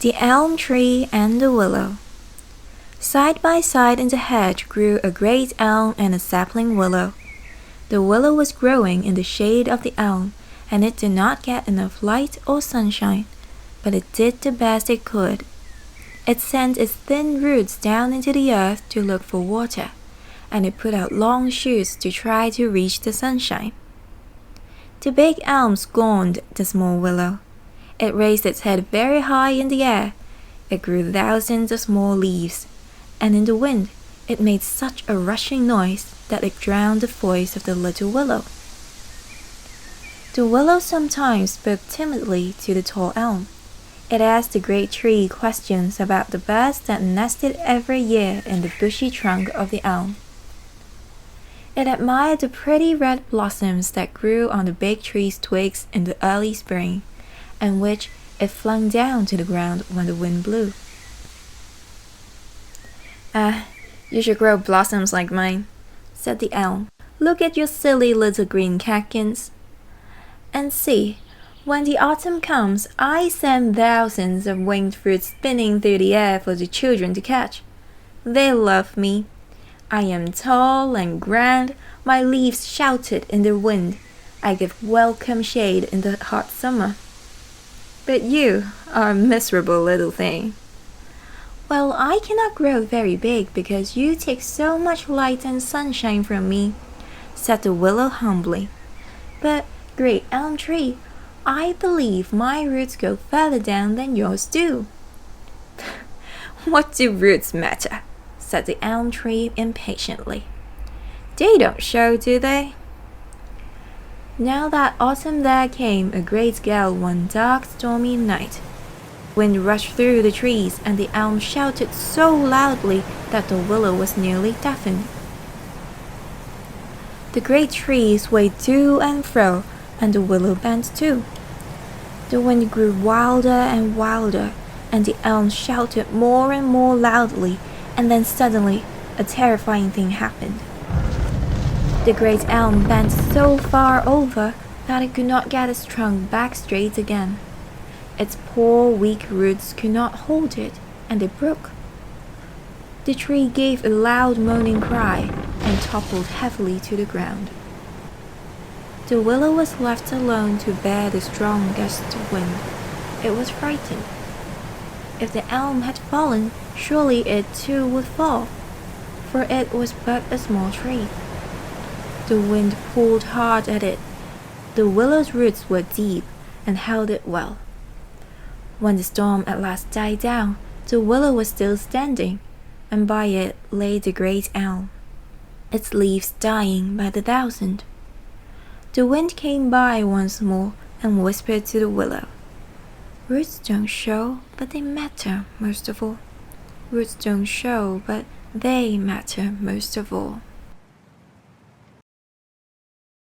The elm tree and the willow. Side by side in the hedge grew a great elm and a sapling willow. The willow was growing in the shade of the elm, and it did not get enough light or sunshine, but it did the best it could. It sent its thin roots down into the earth to look for water, and it put out long shoots to try to reach the sunshine. The big elm scorned the small willow. It raised its head very high in the air. It grew thousands of small leaves, and in the wind it made such a rushing noise that it drowned the voice of the little willow. The willow sometimes spoke timidly to the tall elm. It asked the great tree questions about the birds that nested every year in the bushy trunk of the elm. It admired the pretty red blossoms that grew on the big tree's twigs in the early spring, and which it flung down to the ground when the wind blew. You should grow blossoms like mine," said the elm. "Look at your silly little green catkins. And see, when the autumn comes, I send thousands of winged fruits spinning through the air for the children to catch. They love me. I am tall and grand, my leaves shouted in the wind. I give welcome shade in the hot summer. But you are a miserable little thing." "Well, I cannot grow very big because you take so much light and sunshine from me," said the willow humbly. "But, great elm tree, I believe my roots go further down than yours do." "What do roots matter?" said the elm tree impatiently. "They don't show, do they?" Now that autumn there came a great gale one dark stormy night. Wind rushed through the trees, and the elm shouted so loudly that the willow was nearly deafened. The great trees swayed to and fro, and the willow bent too. The wind grew wilder and wilder, and the elm shouted more and more loudly, and then suddenly a terrifying thing happened. The great elm bent so far over that it could not get its trunk back straight again. Its poor weak roots could not hold it, and it broke. The tree gave a loud moaning cry and toppled heavily to the ground. The willow was left alone to bear the strong gusts of wind. It was frightened. If the elm had fallen, surely it too would fall, for it was but a small tree. The wind pulled hard at it. The willow's roots were deep and held it well. When the storm at last died down, the willow was still standing, and by it lay the great elm, its leaves dying by the thousand. The wind came by once more and whispered to the willow, "Roots don't show, but they matter most of all. Roots don't show, but they matter most of all."